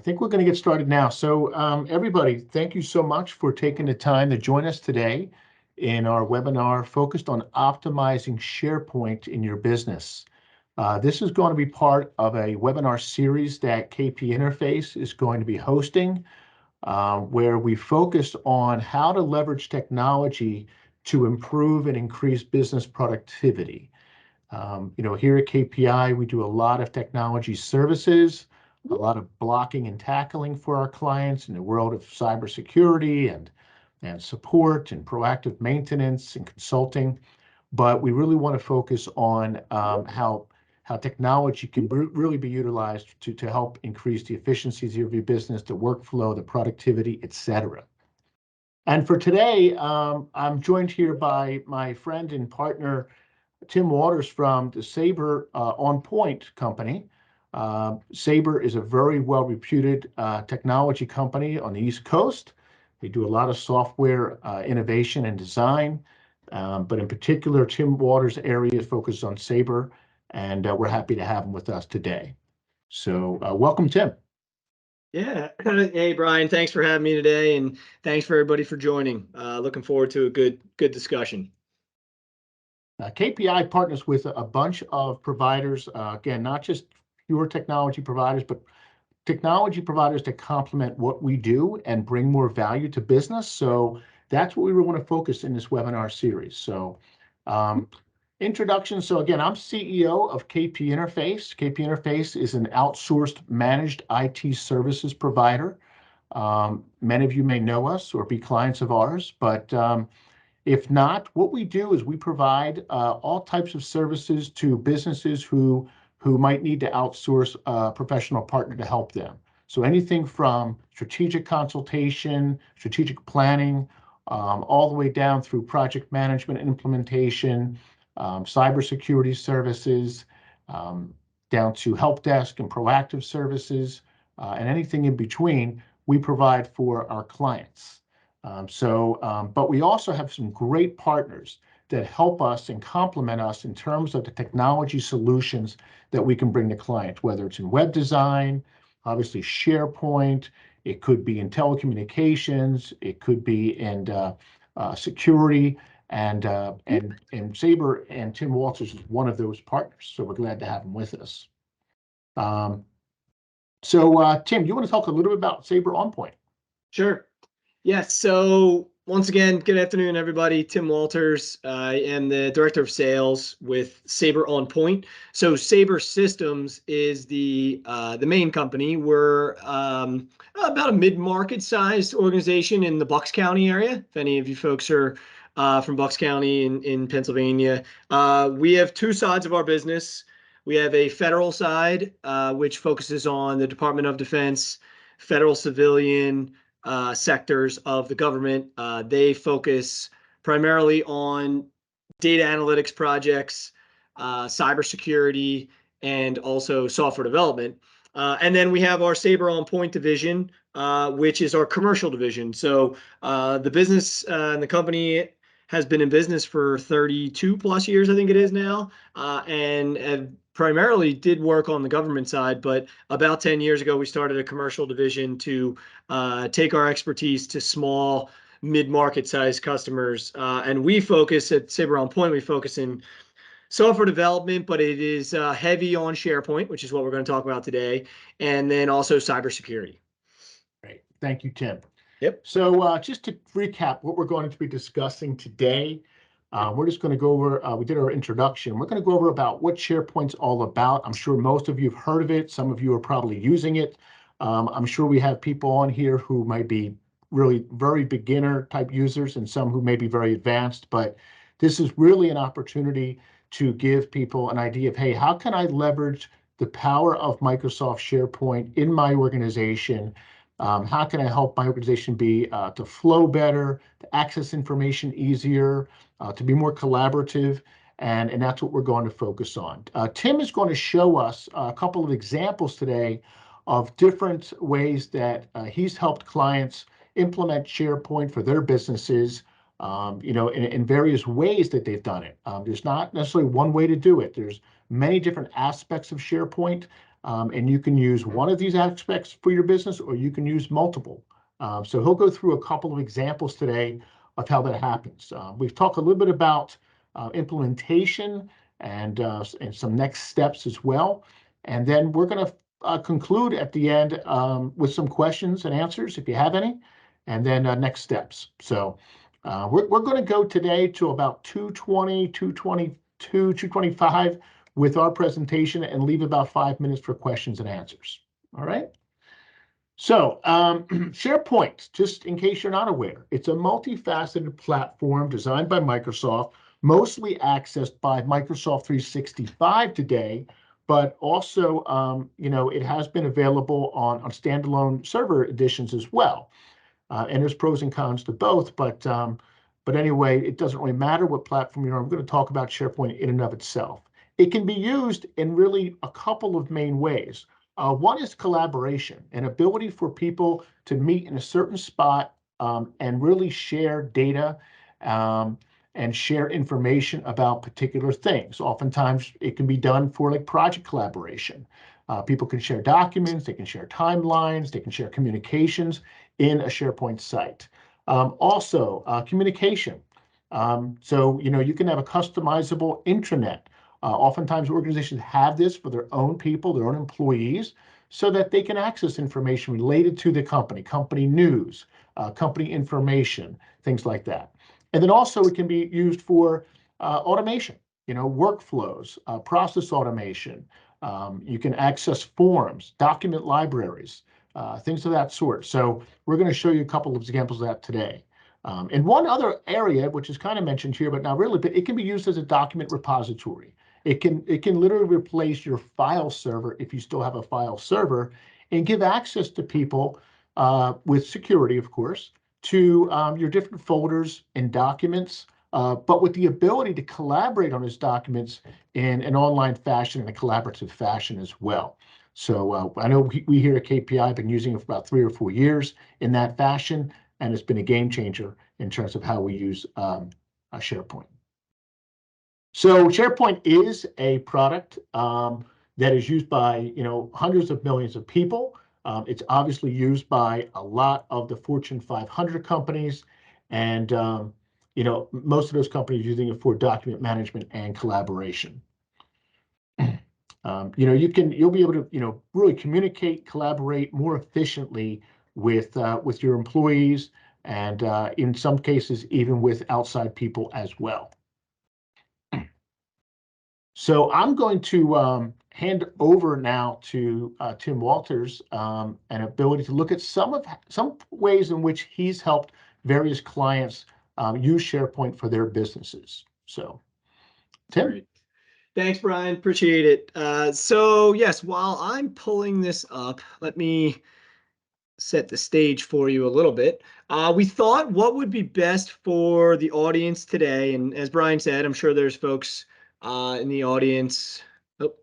think we're going to get started now. So everybody, thank you so much for taking the time to join us today in our webinar focused on optimizing SharePoint in your business. This is going to be part of a webinar series that KPInterface is going to be hosting, where we focus on how to leverage technology to improve and increase business productivity. Here at KPI, we do a lot of technology services, a lot of blocking and tackling for our clients in the world of cybersecurity and support and proactive maintenance and consulting. But we really want to focus on how technology can really be utilized to help increase the efficiencies of your business, the workflow, the productivity, etc. And for today, I'm joined here by my friend and partner, Tim Walters from the Sabre On Point company. Sabre is a very well-reputed technology company on the East Coast. They do a lot of software innovation and design, but in particular, Tim Walters' area is focused on Sabre, and we're happy to have him with us today. So welcome, Tim. Yeah. Hey, Brian, thanks for having me today, and thanks for everybody for joining. Looking forward to a good discussion. KPI partners with a bunch of providers, again, not just pure technology providers, but technology providers that complement what we do and bring more value to business. So that's what we really want to focus in this webinar series. So introduction. So again, I'm CEO of KPInterface. KPInterface is an outsourced managed IT services provider. Many of you may know us or be clients of ours, but if not, what we do is we provide all types of services to businesses who might need to outsource a professional partner to help them. So anything from strategic consultation, strategic planning, all the way down through project management and implementation, cybersecurity services, down to help desk and proactive services, and anything in between, we provide for our clients. But we also have some great partners that help us and complement us in terms of the technology solutions that we can bring to clients, whether it's in web design, obviously SharePoint, it could be in telecommunications, it could be in security, and Sabre and Tim Walters is one of those partners. So we're glad to have him with us. Tim, you want to talk a little bit about Sabre On Point? Sure. Yes. So once again, good afternoon, everybody. Tim Walters. I am the Director of Sales with Sabre On Point. So Sabre Systems is the main company. We're about a mid-market sized organization in the Bucks County area. If any of you folks are from Bucks County in Pennsylvania, we have two sides of our business. We have a federal side, which focuses on the Department of Defense, federal civilian sectors of the government. They focus primarily on data analytics projects, cybersecurity, and also software development. And then we have our Sabre On Point division, which is our commercial division. So the business and the company has been in business for 32 plus years, I think it is now, and primarily did work on the government side, but about 10 years ago, we started a commercial division to take our expertise to small, mid-market sized customers. And we focus at Sabre On Point, we focus in software development, but it is heavy on SharePoint, which is what we're going to talk about today, and then also cybersecurity. Great. Thank you, Tim. Yep. So just to recap what we're going to be discussing today, we're just going to go over, we did our introduction. We're going to go over about what SharePoint's all about. I'm sure most of you have heard of it. Some of you are probably using it. I'm sure we have people on here who might be really very beginner type users and some who may be very advanced, but this is really an opportunity to give people an idea of, hey, how can I leverage the power of Microsoft SharePoint in my organization? How can I help my organization be to flow better, to access information easier, to be more collaborative, and that's what we're going to focus on. Tim is going to show us a couple of examples today of different ways that he's helped clients implement SharePoint for their businesses, in various ways that they've done it. There's not necessarily one way to do it. There's many different aspects of SharePoint. And you can use one of these aspects for your business, or you can use multiple. So he'll go through a couple of examples today of how that happens. We've talked a little bit about implementation and some next steps as well. And then we're going to conclude at the end with some questions and answers, if you have any, and then next steps. So we're going to go today to about 2:20, 2:22, 2:25 with our presentation, and leave about 5 minutes for questions and answers. All right. So SharePoint, just in case you're not aware, it's a multifaceted platform designed by Microsoft, mostly accessed by Microsoft 365 today, but also, it has been available on standalone server editions as well. And there's pros and cons to both, but anyway, it doesn't really matter what platform you're on. I'm going to talk about SharePoint in and of itself. It can be used in really a couple of main ways. One is collaboration, an ability for people to meet in a certain spot and really share data and share information about particular things. Oftentimes, it can be done for like project collaboration. People can share documents, they can share timelines, they can share communications in a SharePoint site. Also, communication. So, you can have a customizable intranet. Oftentimes, organizations have this for their own people, their own employees, so that they can access information related to the company news, company information, things like that. And then also it can be used for automation, workflows, process automation. You can access forms, document libraries, things of that sort. So we're going to show you a couple of examples of that today. And one other area, which is kind of mentioned here, but not really, but it can be used as a document repository. It can literally replace your file server, if you still have a file server, and give access to people with security, of course, to your different folders and documents, but with the ability to collaborate on those documents in an online fashion and a collaborative fashion as well. So I know we here at KPI have been using it for about 3 or 4 years in that fashion, and it's been a game changer in terms of how we use SharePoint. So SharePoint is a product that is used by hundreds of millions of people. It's obviously used by a lot of the Fortune 500 companies, and most of those companies are using it for document management and collaboration. You'll be able to really communicate, collaborate more efficiently with your employees, and in some cases even with outside people as well. So I'm going to hand over now to Tim Walters, an ability to look at some ways in which he's helped various clients use SharePoint for their businesses. So, Tim. Great. Thanks, Brian. Appreciate it. So yes, while I'm pulling this up, let me set the stage for you a little bit. We thought what would be best for the audience today, and as Brian said, I'm sure there's folks in the audience,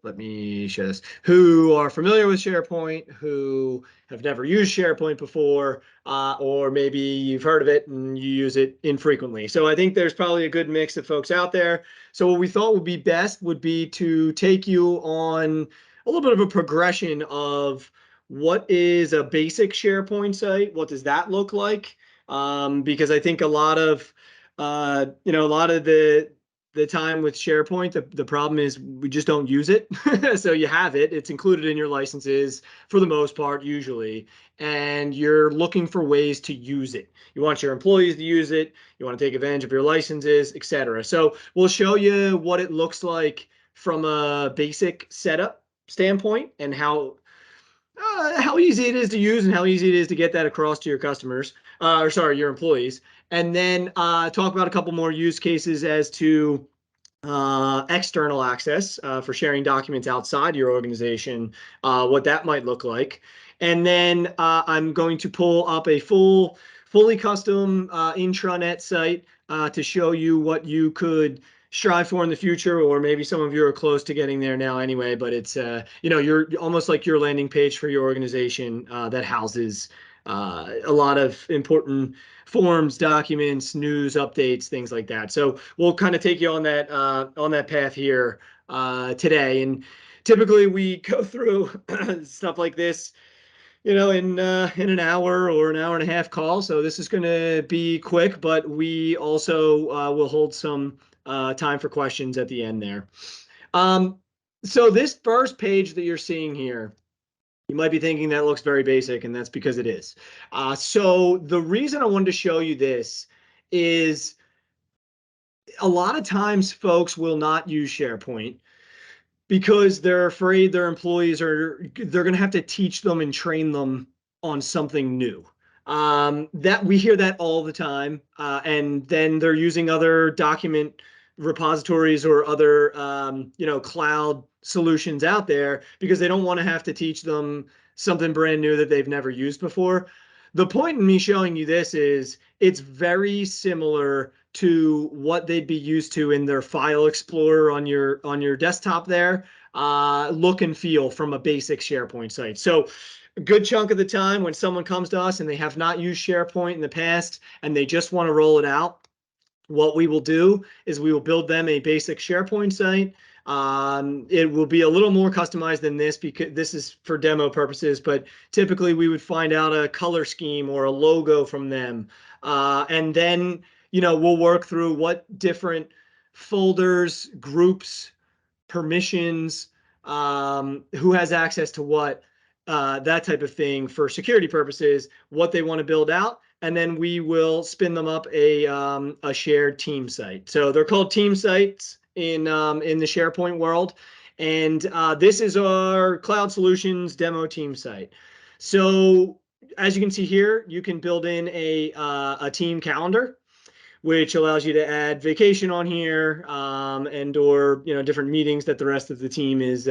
let me show this, who are familiar with SharePoint, who have never used SharePoint before, or maybe you've heard of it and you use it infrequently. So I think there's probably a good mix of folks out there. So what we thought would be best would be to take you on a little bit of a progression of what is a basic SharePoint site, what does that look like? Because I think a lot of the time with SharePoint, the problem is we just don't use it. So you have it, it's included in your licenses for the most part, usually, and you're looking for ways to use it. You want your employees to use it, you want to take advantage of your licenses, etc. So we'll show you what it looks like from a basic setup standpoint and how easy it is to use and how easy it is to get that across to your customers, your employees. And then talk about a couple more use cases as to external access for sharing documents outside your organization, what that might look like. And then I'm going to pull up a fully custom intranet site to show you what you could strive for in the future, or maybe some of you are close to getting there now anyway, but it's you're almost like your landing page for your organization that houses a lot of important forms, documents, news, updates, things like that. So we'll kind of take you on that path here today. And Typically, we go through stuff like this, in an hour or an hour and a half call. So this is going to be quick, but we also will hold some time for questions at the end there. So this first page that you're seeing here, you might be thinking that looks very basic, and that's because it is. So the reason I wanted to show you this is a lot of times folks will not use SharePoint because they're afraid their employees they're going to have to teach them and train them on something new. That we hear that all the time, and then they're using other document repositories or other cloud solutions out there because they don't want to have to teach them something brand new that they've never used before. The point in me showing you this is it's very similar to what they'd be used to in their file explorer on your desktop there, look and feel from a basic SharePoint site. So a good chunk of the time when someone comes to us and they have not used SharePoint in the past and they just want to roll it out, what we will do is we will build them a basic SharePoint site. It will be a little more customized than this because this is for demo purposes, but typically we would find out a color scheme or a logo from them. And then, we'll work through what different folders, groups, permissions, who has access to what, that type of thing for security purposes, what they want to build out. And then we will spin them up a shared team site. So they're called team sites in the SharePoint world. And this is our Cloud Solutions demo team site. So as you can see here, you can build in a team calendar, which allows you to add vacation on here, and or different meetings that the rest of the team is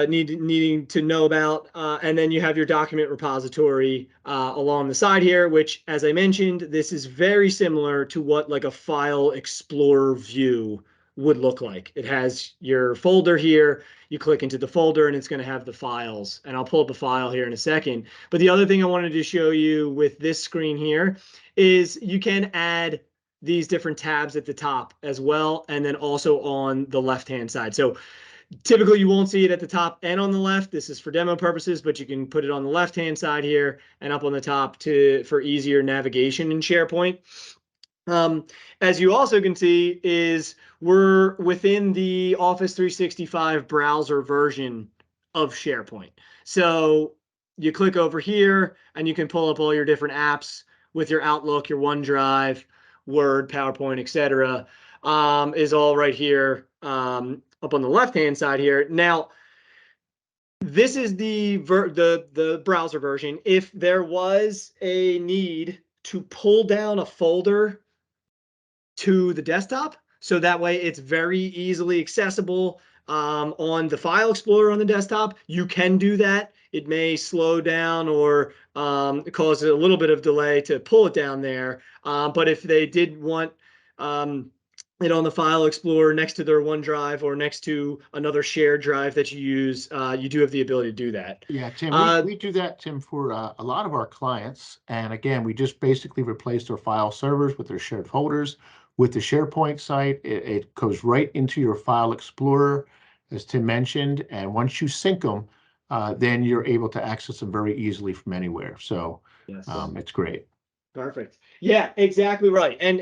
needing to know about. And then you have your document repository along the side here, which, as I mentioned, this is very similar to what like a file explorer view would look like. It has your folder here. You click into the folder and it's going to have the files. And I'll pull up a file here in a second. But the other thing I wanted to show you with this screen here is you can add these different tabs at the top as well, and then also on the left-hand side. So typically you won't see it at the top and on the left. This is for demo purposes, but you can put it on the left-hand side here and up on the top for easier navigation in SharePoint. As you also can see is we're within the Office 365 browser version of SharePoint. So you click over here and you can pull up all your different apps with your Outlook, your OneDrive, Word, PowerPoint, etc. Is all right here up on the left-hand side here. Now, this is the browser version. If there was a need to pull down a folder to the desktop, so that way it's very easily accessible on the file explorer on the desktop, you can do that. It may slow down or cause a little bit of delay to pull it down there. But if they did want it on the file explorer next to their OneDrive or next to another shared drive that you use, you do have the ability to do that. Yeah, Tim, we do that, Tim, for a lot of our clients. And again, we just basically replaced their file servers with their shared folders. With the SharePoint site, it goes right into your file explorer, as Tim mentioned. And once you sync them, then you're able to access them very easily from anywhere. So Yes. It's great. Perfect. Yeah, exactly right. And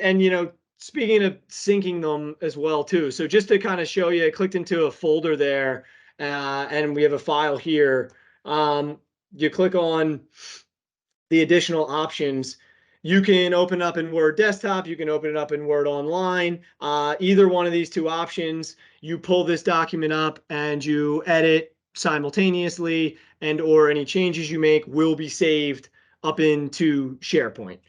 speaking of syncing them as well too. So just to kind of show you, I clicked into a folder there, and we have a file here. You click on the additional options. You can open up in Word Desktop. You can open it up in Word Online. Either one of these two options, you pull this document up and you edit simultaneously, and or any changes you make will be saved up into SharePoint.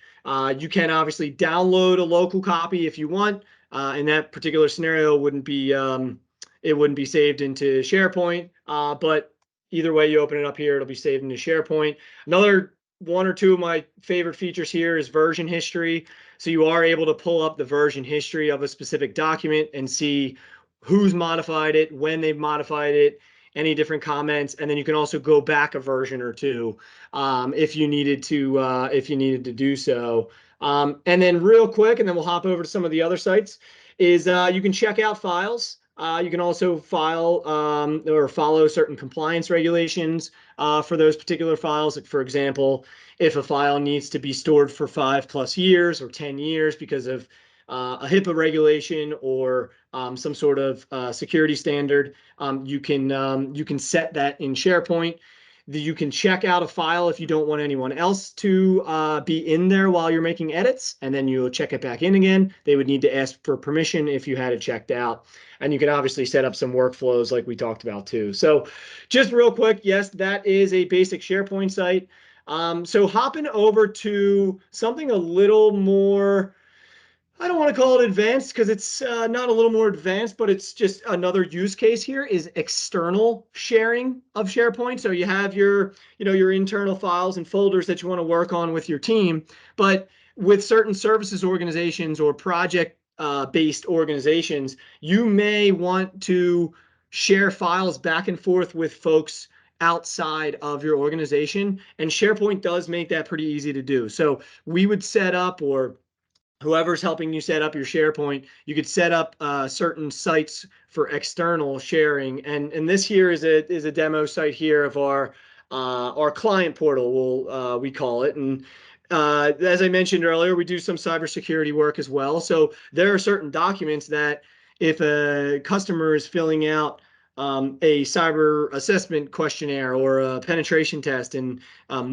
You can obviously download a local copy if you want. In that particular scenario, it wouldn't be saved into SharePoint. But either way you open it up here, it'll be saved into SharePoint. Another one or two of my favorite features here is version history. So you are able to pull up the version history of a specific document and see who's modified it, when they've modified it, any different comments, and then you can also go back a version or two if you needed to do so. And then real quick, and then we'll hop over to some of the other sites, is you can check out files. You can also file or follow certain compliance regulations for those particular files. Like, for example, if a file needs to be stored for 5+ years or 10 years because of a HIPAA regulation or some sort of security standard, you can set that in SharePoint. You can check out a file if you don't want anyone else to be in there while you're making edits, and then you'll check it back in again. They would need to ask for permission if you had it checked out. And you can obviously set up some workflows like we talked about too. So just real quick, yes, that is a basic SharePoint site. So hopping over to something a little more, I don't want to call it advanced because it's not a little more advanced, but it's just another use case here is external sharing of SharePoint. So you have your internal files and folders that you want to work on with your team, but with certain services organizations or project based organizations, you may want to share files back and forth with folks outside of your organization, and SharePoint does make that pretty easy to do. So we would set up, or whoever's helping you set up your SharePoint, you could set up certain sites for external sharing. And this here is a demo site here of our client portal, we call it. And as I mentioned earlier, we do some cybersecurity work as well. So there are certain documents that if a customer is filling out a cyber assessment questionnaire or a penetration test, and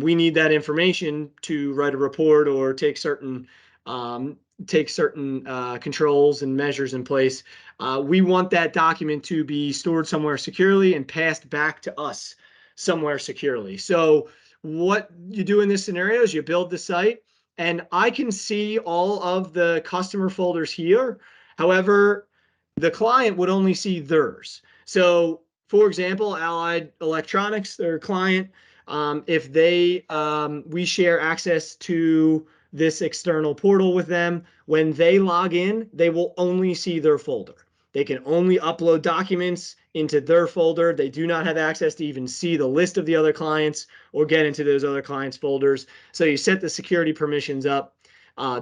we need that information to write a report or take certain controls and measures in place. We want that document to be stored somewhere securely and passed back to us somewhere securely. So what you do in this scenario is you build the site, and I can see all of the customer folders here. However, the client would only see theirs. So for example, Allied Electronics, their client, if we share access to this external portal with them, when they log in, they will only see their folder. They can only upload documents into their folder. They do not have access to even see the list of the other clients or get into those other clients' folders. So you set the security permissions up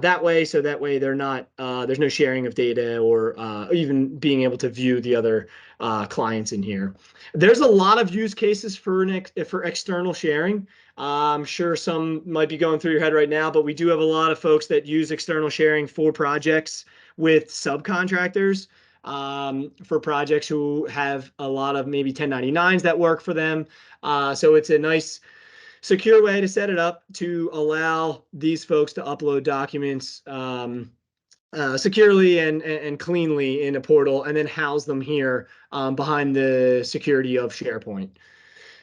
that way, so that way they're not there's no sharing of data or even being able to view the other clients in here. There's a lot of use cases for external sharing. I'm sure some might be going through your head right now, but we do have a lot of folks that use external sharing for projects with subcontractors, for projects who have a lot of maybe 1099s that work for them. So it's a nice secure way to set it up to allow these folks to upload documents securely and cleanly in a portal, and then house them here behind the security of SharePoint.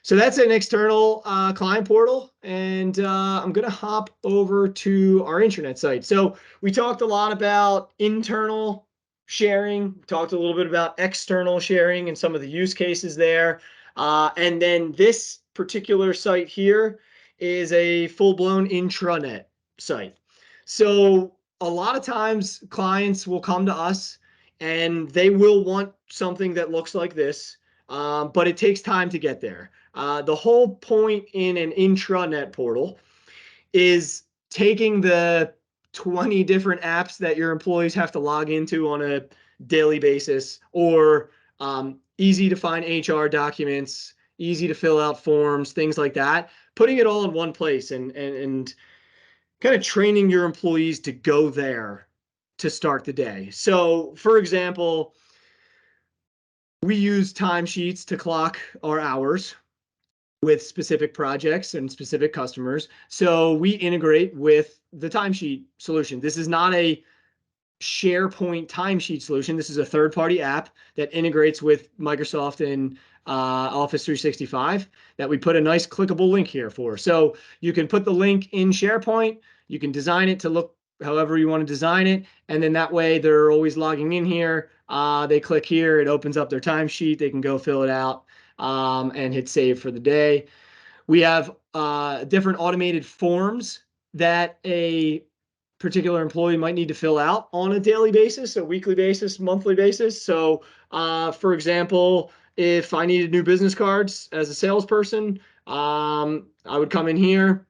So that's an external client portal, and I'm going to hop over to our intranet site. So we talked a lot about internal sharing, talked a little bit about external sharing and some of the use cases there. And then this particular site here is a full-blown intranet site. So a lot of times clients will come to us and they will want something that looks like this, but it takes time to get there. The whole point in an intranet portal is taking the 20 different apps that your employees have to log into on a daily basis, or easy to find HR documents, easy to fill out forms, things like that, putting it all in one place and kind of training your employees to go there to start the day. So, for example, we use timesheets to clock our hours with specific projects and specific customers. So we integrate with the timesheet solution. This is not a SharePoint timesheet solution. This is a third-party app that integrates with Microsoft and Office 365 that we put a nice clickable link here for. So you can put the link in SharePoint. You can design it to look however you want to design it. And then that way they're always logging in here. They click here. It opens up their timesheet. They can go fill it out and hit save for the day. We have different automated forms that a particular employee might need to fill out on a daily basis, a weekly basis, monthly basis. So, for example, if I needed new business cards as a salesperson, I would come in here,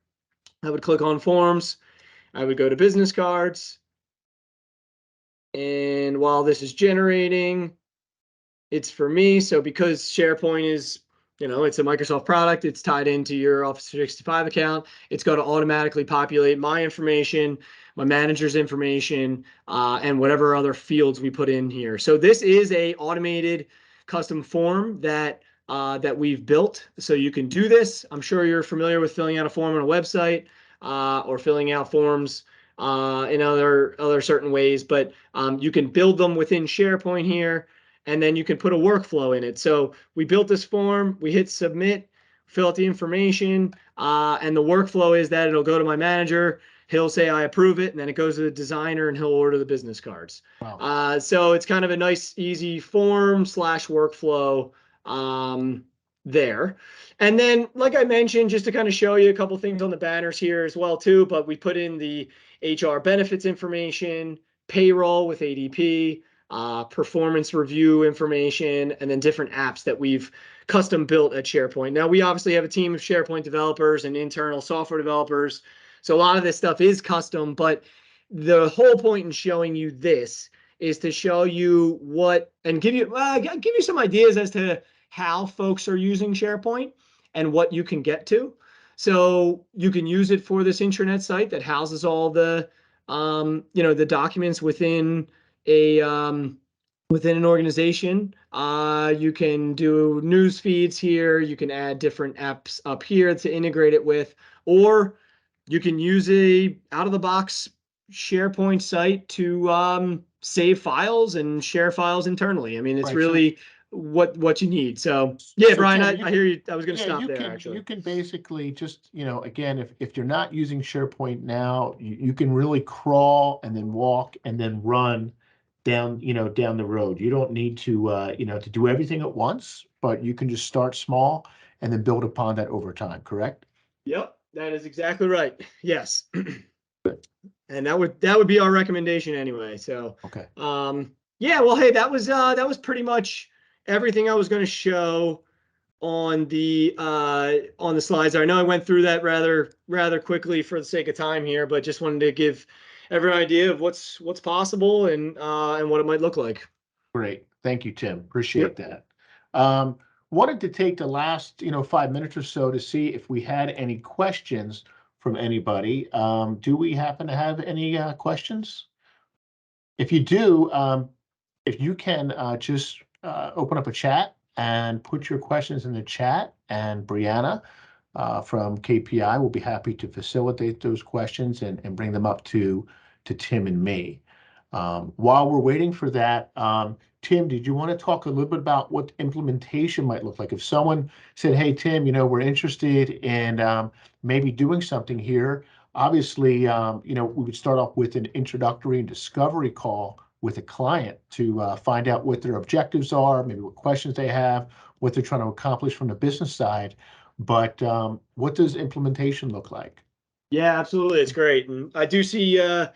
I would click on forms, I would go to business cards, and while this is generating, it's for me. So because SharePoint is, it's a Microsoft product, it's tied into your Office 365 account. It's going to automatically populate my information, my manager's information, and whatever other fields we put in here. So this is a automated custom form that we've built. So you can do this. I'm sure you're familiar with filling out a form on a website, or filling out forms in other certain ways, but you can build them within SharePoint here, and then you can put a workflow in it. So we built this form, we hit submit, fill out the information, and the workflow is that it'll go to my manager, he'll say I approve it, and then it goes to the designer and he'll order the business cards. Wow. So it's kind of a nice, easy form slash workflow there. And then, like I mentioned, just to kind of show you a couple things on the banners here as well too, but we put in the HR benefits information, payroll with ADP, performance review information, and then different apps that we've custom built at SharePoint. Now, we obviously have a team of SharePoint developers and internal software developers, so a lot of this stuff is custom, but the whole point in showing you this is to show you what and give you some ideas as to how folks are using SharePoint and what you can get to. So you can use it for this intranet site that houses all the the documents within an organization. You can do news feeds here. You can add different apps up here to integrate it with, or you can use a out of the box SharePoint site to save files and share files internally. I mean, it's Right. So, really what you need. So yeah, Brian, Tim, I hear you. I was going to yeah, stop there actually. you can basically just, again, if you're not using SharePoint now, you can really crawl and then walk and then run down, down the road. You don't need to, to do everything at once, but you can just start small and then build upon that over time, correct? Yep, that is exactly right. Yes. And that would be our recommendation anyway. So Okay. yeah, well, hey, that was pretty much everything I was going to show on the slides. I know I went through that rather quickly for the sake of time here, but just wanted to give everyone an idea of what's possible and what it might look like. Great. Thank you, Tim. Appreciate Yep. that. Wanted to take the last, 5 minutes or so to see if we had any questions from anybody. Do we happen to have any questions? If you do, if you can just open up a chat and put your questions in the chat, and Brianna from KPI will be happy to facilitate those questions and bring them up to Tim and me. While we're waiting for that, Tim, did you want to talk a little bit about what implementation might look like? If someone said, hey, Tim, we're interested in maybe doing something here, obviously, we would start off with an introductory and discovery call with a client to find out what their objectives are, maybe what questions they have, what they're trying to accomplish from the business side. But what does implementation look like? Yeah, absolutely. It's great. And I do see a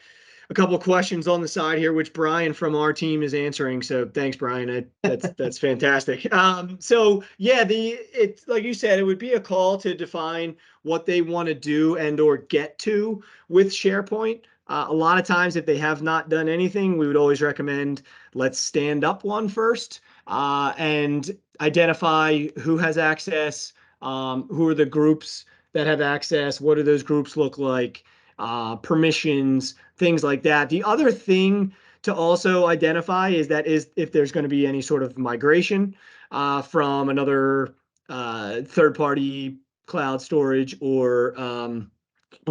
couple of questions on the side here, which Brian from our team is answering. So thanks, Brian. That's fantastic. So yeah, it's like you said, it would be a call to define what they want to do and or get to with SharePoint. A lot of times, if they have not done anything, we would always recommend let's stand up one first and identify who has access, who are the groups that have access, what do those groups look like, permissions, things like that. The other thing to also identify is if there's going to be any sort of migration from another third-party cloud storage or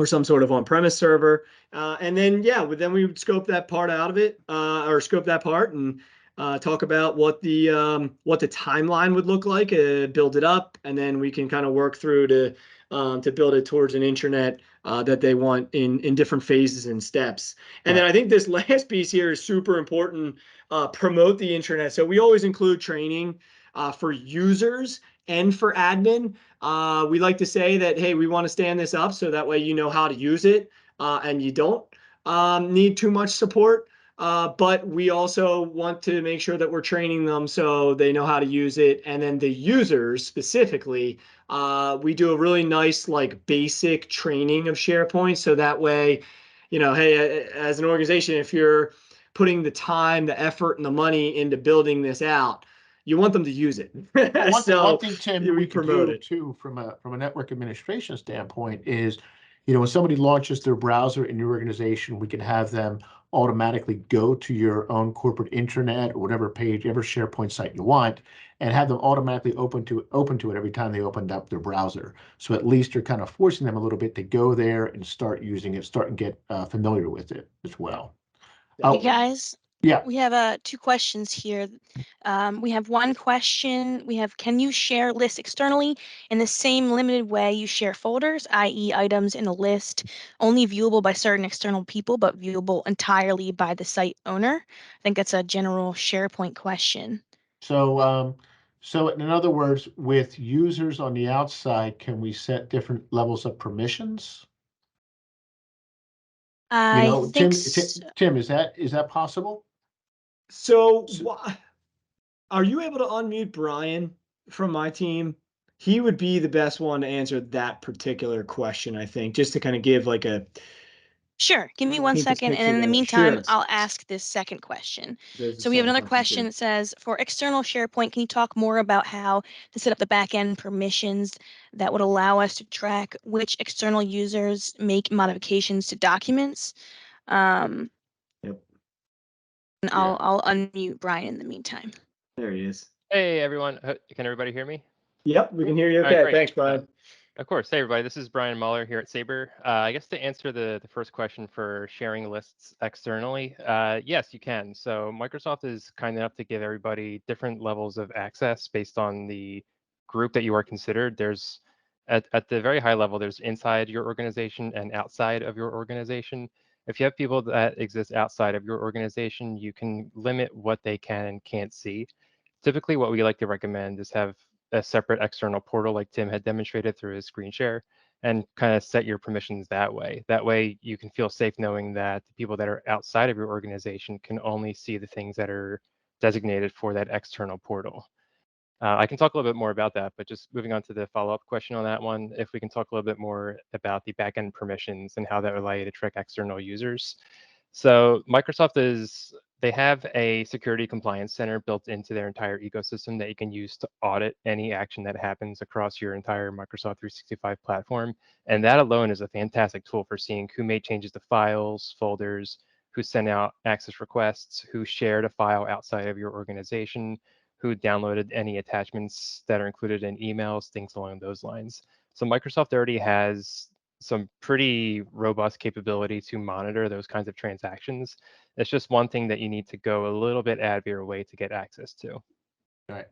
some sort of on-premise server. And then, yeah, then we would scope that part out of it, or scope that part and talk about what the timeline would look like, build it up, and then we can kind of work through to build it towards an intranet that they want in different phases and steps. And then I think this last piece here is super important. Promote the intranet. So we always include training for users and for admin. We like to say that, hey, we want to stand this up so that way you know how to use it and you don't need too much support. But we also want to make sure that we're training them so they know how to use it. And then the users specifically, we do a really nice like basic training of SharePoint. So that way, hey, as an organization, if you're putting the time, the effort, and the money into building this out, you want them to use it. Well, one So thing, Tim, that we we could promote do it. too from a network administration standpoint is, when somebody launches their browser in your organization, we can have them automatically go to your own corporate intranet or whatever page, whatever SharePoint site you want, and have them automatically open to it every time they opened up their browser. So at least you're kind of forcing them a little bit to go there and start using it, start and get familiar with it as well. Hey guys, yeah. we have 2 questions here. We have one question. We have, can you share lists externally in the same limited way you share folders, i.e. items in a list only viewable by certain external people, but viewable entirely by the site owner? I think that's a general SharePoint question. So, so in other words, with users on the outside, can we set different levels of permissions? I think Tim, is that possible? So are you able to unmute Brian from my team? He would be the best one to answer that particular question, I think, just to kind of give like a Sure. Give me 1 paint this second, and picture in the there. meantime, Sure. I'll ask this second question. There's the So we have second another question too. that says, for external SharePoint, can you talk more about how to set up the backend permissions that would allow us to track which external users make modifications to documents? Yep. And I'll unmute Brian in the meantime. There he is. Hey everyone, can everybody hear me? Yep, we can hear you. All right, Okay, great. thanks, Brian. Of course. Hey everybody, this is Brian Muller here at Sabre. I guess to answer the first question for sharing lists externally, yes, you can. So Microsoft is kind enough to give everybody different levels of access based on the group that you are considered. There's at the very high level, there's inside your organization and outside of your organization. If you have people that exist outside of your organization, you can limit what they can and can't see. Typically, what we like to recommend is have a separate external portal like Tim had demonstrated through his screen share and kind of set your permissions that way. That way you can feel safe knowing that the people that are outside of your organization can only see the things that are designated for that external portal. I can talk a little bit more about that, but just moving on to the follow-up question on that one, if we can talk a little bit more about the backend permissions and how that would allow you to track external users. So Microsoft they have a security compliance center built into their entire ecosystem that you can use to audit any action that happens across your entire Microsoft 365 platform. And that alone is a fantastic tool for seeing who made changes to files, folders, who sent out access requests, who shared a file outside of your organization, who downloaded any attachments that are included in emails, things along those lines. So Microsoft already has some pretty robust capability to monitor those kinds of transactions. It's just one thing that you need to go a little bit out of your way to get access to. All right.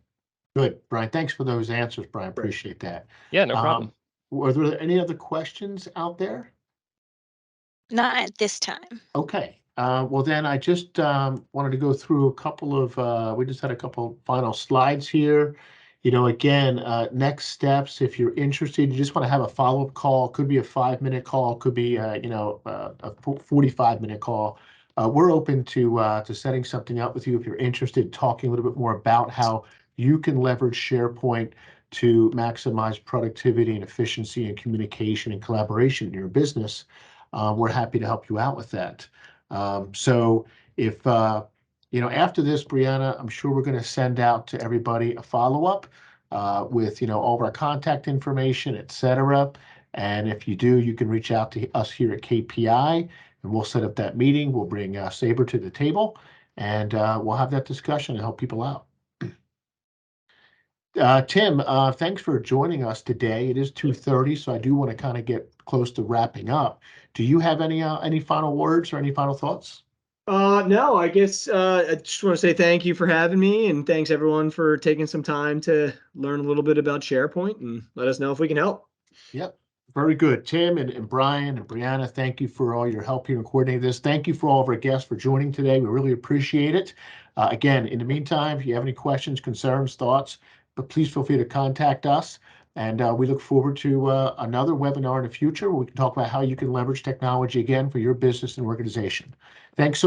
Good, Brian. Thanks for those answers, Brian. Appreciate that. Yeah, no problem. Were there any other questions out there? Not at this time. Okay. Well, then I just wanted to go through a couple of, we just had a couple final slides here. Again, next steps, if you're interested, you just want to have a follow-up call. Could be a 5-minute call, could be, a 45-minute call. We're open to setting something up with you if you're interested, talking a little bit more about how you can leverage SharePoint to maximize productivity and efficiency and communication and collaboration in your business. We're happy to help you out with that. So if, after this, Brianna, I'm sure we're going to send out to everybody a follow-up with, all of our contact information, etc. And if you do, you can reach out to us here at KPI and we'll set up that meeting. We'll bring Sabre to the table and we'll have that discussion and help people out. Tim, thanks for joining us today. It is 2:30, so I do want to kind of get close to wrapping up. Do you have any final words or any final thoughts? No, I guess I just want to say thank you for having me, and thanks everyone for taking some time to learn a little bit about SharePoint and let us know if we can help. Yep. Very good. Tim and Brian and Brianna, thank you for all your help here in coordinating this. Thank you for all of our guests for joining today. We really appreciate it. Again, in the meantime, if you have any questions, concerns, thoughts, but please feel free to contact us. And we look forward to another webinar in the future where we can talk about how you can leverage technology again for your business and organization. Thanks so